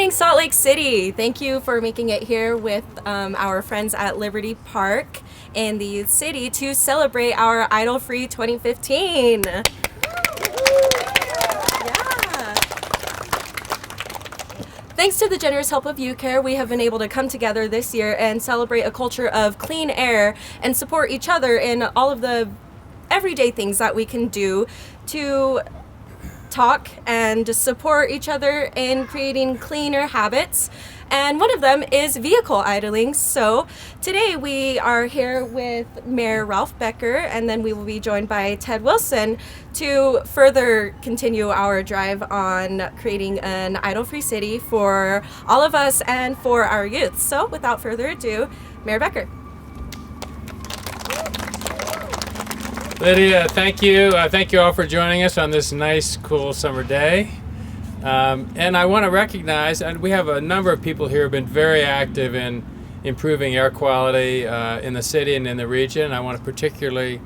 morning, Salt Lake City. Thank you for making it here with our friends at Liberty Park in the city to celebrate our Idol-Free 2015. Yeah. Thanks to the generous help of UCare, we have been able to come together this year and celebrate a culture of clean air and support each other in all of the everyday things that we can do to talk and support each other in creating cleaner habits. And one of them is vehicle idling. So today we are here with Mayor Ralph Becker, and then we will be joined by Ted Wilson to further continue our drive on creating an idle-free city for all of us and for our youth. So without further ado, Mayor Becker. Lydia, thank you. Thank you all for joining us on this nice, cool summer day. And I want to recognize, and we have a number of people here who have been very active in improving air quality in the city and in the region. I want to particularly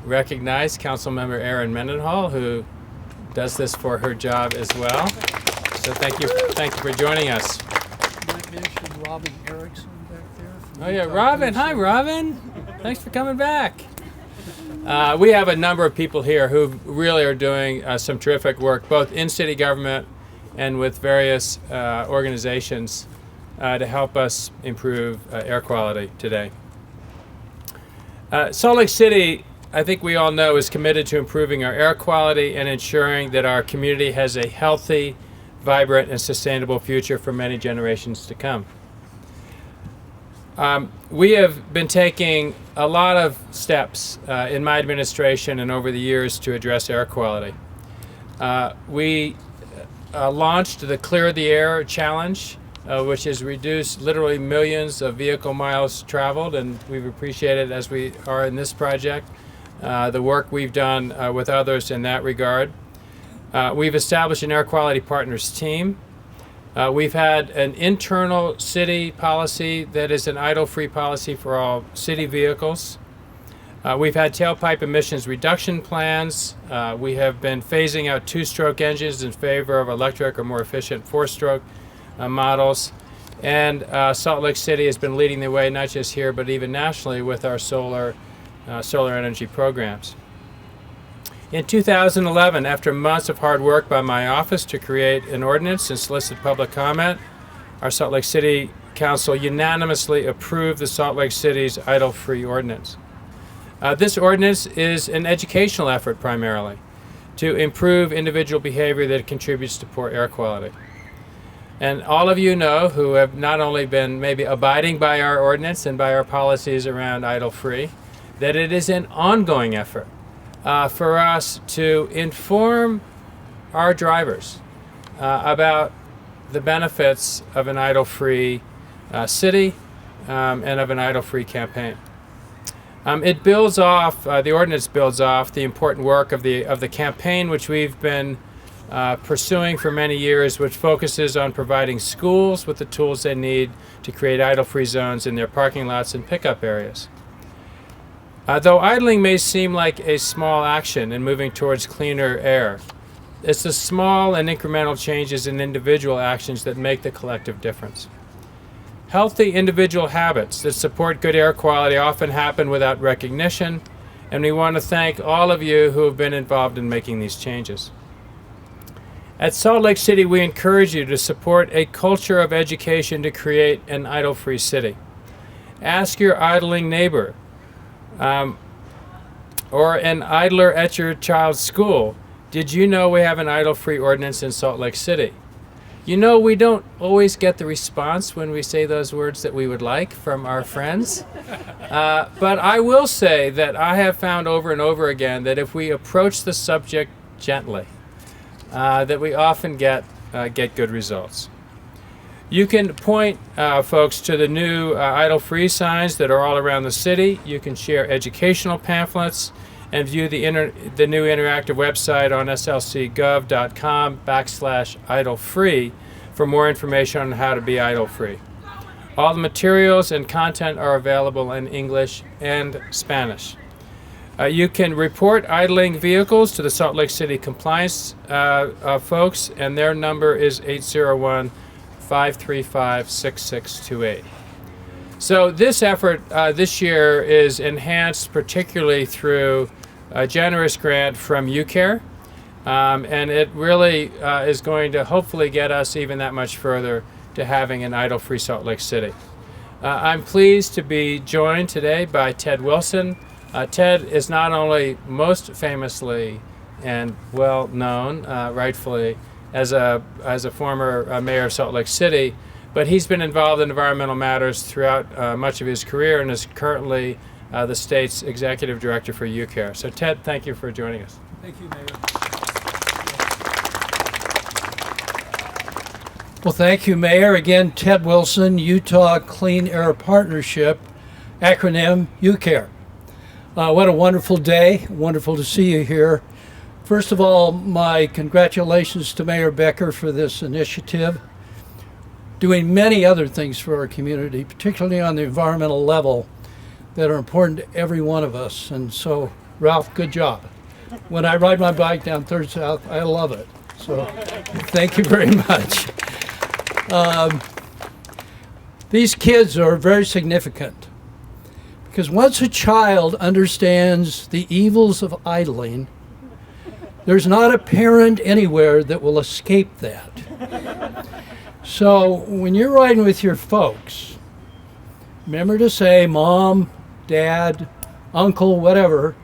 recognize Councilmember Erin Mendenhall, who does this for her job as well. So thank you for joining us. Might mention Robin Erickson back there. Oh yeah, Robin. Hi, Robin. Thanks for coming back. We have a number of people here who really are doing some terrific work, both in city government and with various organizations to help us improve air quality today. Salt Lake City, I think we all know, is committed to improving our air quality and ensuring that our community has a healthy, vibrant, and sustainable future for many generations to come. We have been taking a lot of steps in my administration and over the years to address air quality. We launched the Clear the Air Challenge, which has reduced literally millions of vehicle miles traveled, and we've appreciated, as we are in this project, the work we've done with others in that regard. We've established an air quality partners team. We've had an internal city policy that is an idle-free policy for all city vehicles. We've had tailpipe emissions reduction plans. We have been phasing out two-stroke engines in favor of electric or more efficient four-stroke models. And Salt Lake City has been leading the way, not just here, but even nationally with our solar energy programs. In 2011, after months of hard work by my office to create an ordinance and solicit public comment, our Salt Lake City Council unanimously approved the Salt Lake City's idle-free ordinance. This ordinance is an educational effort primarily to improve individual behavior that contributes to poor air quality. And all of you know, who have not only been maybe abiding by our ordinance and by our policies around idle-free, that it is an ongoing effort for us to inform our drivers about the benefits of an idle-free city and of an idle-free campaign. It builds off, the ordinance builds off the important work of the campaign, which we've been pursuing for many years, which focuses on providing schools with the tools they need to create idle-free zones in their parking lots and pickup areas. Though idling may seem like a small action in moving towards cleaner air, it's the small and incremental changes in individual actions that make the collective difference. Healthy individual habits that support good air quality often happen without recognition, and we want to thank all of you who have been involved in making these changes. At Salt Lake City, we encourage you to support a culture of education to create an idle-free city. Ask your idling neighbor, or an idler at your child's school, did you know we have an idle-free ordinance in Salt Lake City? You know, we don't always get the response when we say those words that we would like from our friends. But I will say that I have found over and over again that if we approach the subject gently, that we often get good results. You can point folks to the new idle-free signs that are all around the city. You can share educational pamphlets and view the new interactive website on slcgov.com/idle-free for more information on how to be idle-free. All the materials and content are available in English and Spanish. You can report idling vehicles to the Salt Lake City compliance folks, and their number is 801 535-6628. So this effort this year is enhanced particularly through a generous grant from UCare, and it really is going to hopefully get us even that much further to having an idle-free Salt Lake City. I'm pleased to be joined today by Ted Wilson. Ted is not only most famously and well known, rightfully, as a former mayor of Salt Lake City, but he's been involved in environmental matters throughout much of his career and is currently the state's executive director for UCare. So Ted, thank you for joining us. Thank you, Mayor. Well, thank you, Mayor. Again, Ted Wilson, Utah Clean Air Partnership, acronym UCare. What a wonderful day. Wonderful to see you here. First of all, my congratulations to Mayor Becker for this initiative, doing many other things for our community, particularly on the environmental level, that are important to every one of us. And so, Ralph, good job. When I ride my bike down Third South, I love it. So thank you very much. These kids are very significant because once a child understands the evils of idling, there's not a parent anywhere that will escape that. So when you're riding with your folks, remember to say, Mom, Dad, Uncle, whatever,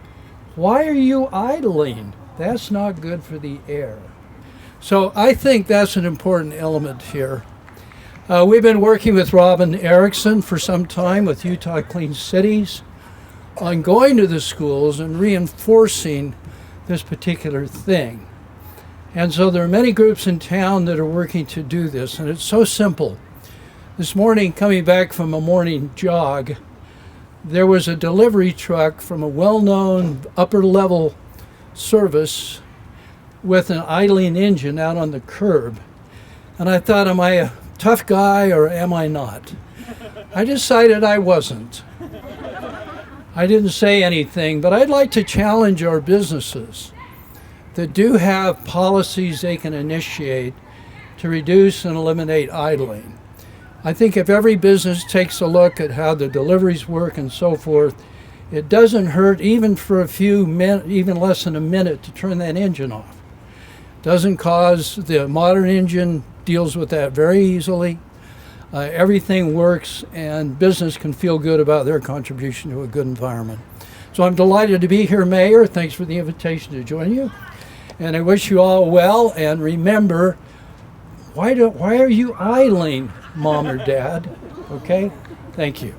why are you idling? That's not good for the air. So I think that's an important element here. We've been working with Robin Erickson for some time with Utah Clean Cities on going to the schools and reinforcing this particular thing. And so there are many groups in town that are working to do this, and it's so simple. This morning, coming back from a morning jog, there was a delivery truck from a well-known upper-level service with an idling engine out on the curb. And I thought, am I a tough guy or am I not? I decided I wasn't. I didn't say anything, but I'd like to challenge our businesses that do have policies they can initiate to reduce and eliminate idling. I think if every business takes a look at how the deliveries work and so forth, it doesn't hurt even for a few minutes, even less than a minute, to turn that engine off. Doesn't cause, the modern engine deals with that very easily. Everything works and business can feel good about their contribution to a good environment. So I'm delighted to be here, Mayor. Thanks for the invitation to join you. And I wish you all well, and remember, why are you idling, Mom or Dad? Okay? Thank you.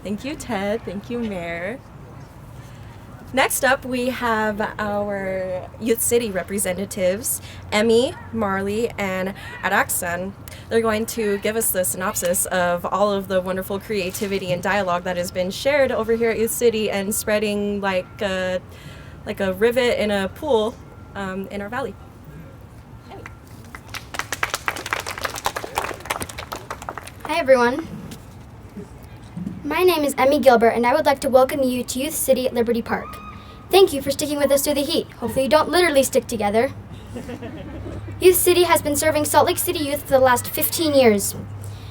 Thank you, Ted. Thank you, Mayor. Next up, we have our Youth City representatives, Emmy, Marley, and Araksan. They're going to give us the synopsis of all of the wonderful creativity and dialogue that has been shared over here at Youth City and spreading like a rivet in a pool in our valley. Emmy. Hi, everyone. My name is Emmy Gilbert, and I would like to welcome you to Youth City at Liberty Park. Thank you for sticking with us through the heat. Hopefully you don't literally stick together. Youth City has been serving Salt Lake City youth for the last 15 years.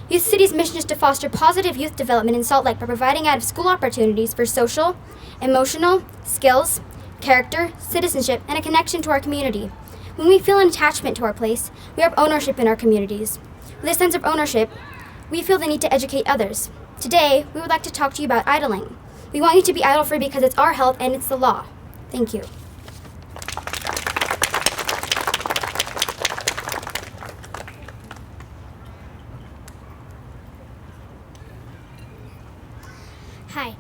Youth City's mission is to foster positive youth development in Salt Lake by providing out-of-school opportunities for social, emotional, skills, character, citizenship, and a connection to our community. When we feel an attachment to our place, we have ownership in our communities. With a sense of ownership, we feel the need to educate others. Today, we would like to talk to you about idling. We want you to be idle-free because it's our health and it's the law. Thank you. Hi.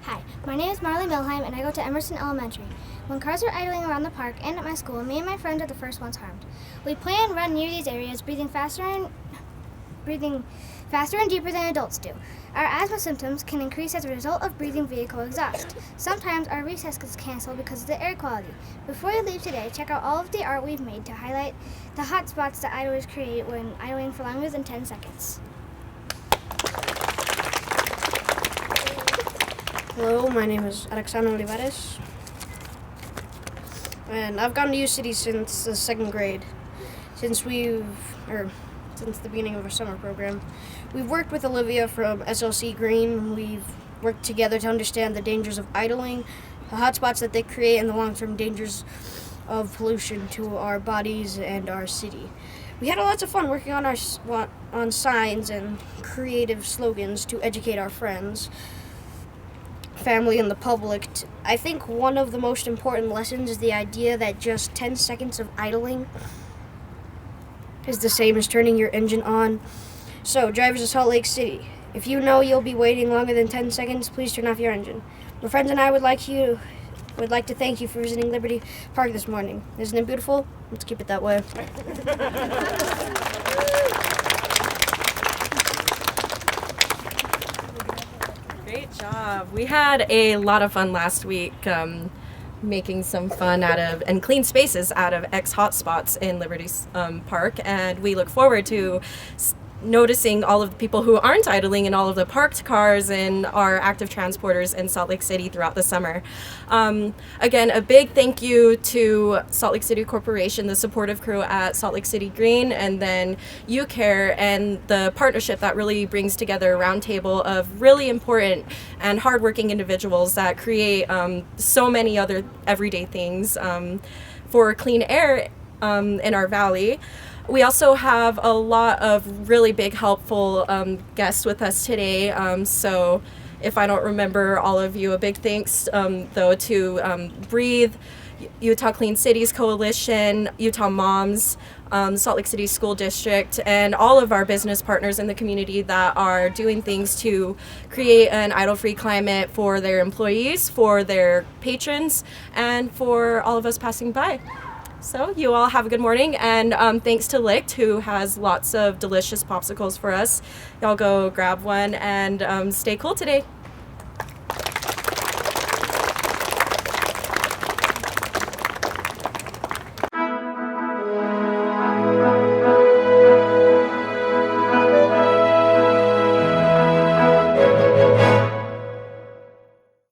Hi, my name is Marley Milheim and I go to Emerson Elementary. When cars are idling around the park and at my school, me and my friends are the first ones harmed. We play and run near these areas, breathing faster and deeper than adults do. Our asthma symptoms can increase as a result of breathing vehicle exhaust. Sometimes our recess gets canceled because of the air quality. Before you leave today, check out all of the art we've made to highlight the hot spots that idlers create when idling for longer than 10 seconds. Hello, my name is Alexandra Olivares, and I've gone to U City since the second grade. Since the beginning of our summer program, we've worked with Olivia from SLC Green. We've worked together to understand the dangers of idling, the hotspots that they create, and the long-term dangers of pollution to our bodies and our city. We had lots of fun working on on signs and creative slogans to educate our friends, family, and the public. I think one of the most important lessons is the idea that just 10 seconds of idling is the same as turning your engine on. So, drivers of Salt Lake City, if you know you'll be waiting longer than 10 seconds, please turn off your engine. My friends and I would like to thank you for visiting Liberty Park this morning. Isn't it beautiful? Let's keep it that way. Great job. We had a lot of fun last week making some fun out of and clean spaces out of ex-hotspots in Liberty Park, and we look forward to noticing all of the people who aren't idling in all of the parked cars and our active transporters in Salt Lake City throughout the summer. Again, a big thank you to Salt Lake City Corporation, the supportive crew at Salt Lake City Green, and then UCare and the partnership that really brings together a roundtable of really important and hardworking individuals that create so many other everyday things for clean air in our valley. We also have a lot of really big, helpful guests with us today. So if I don't remember all of you, a big thanks, though, to Breathe, Utah Clean Cities Coalition, Utah Moms, Salt Lake City School District, and all of our business partners in the community that are doing things to create an idle-free climate for their employees, for their patrons, and for all of us passing by. So you all have a good morning, and thanks to Licht, who has lots of delicious popsicles for us. Y'all go grab one and stay cool today.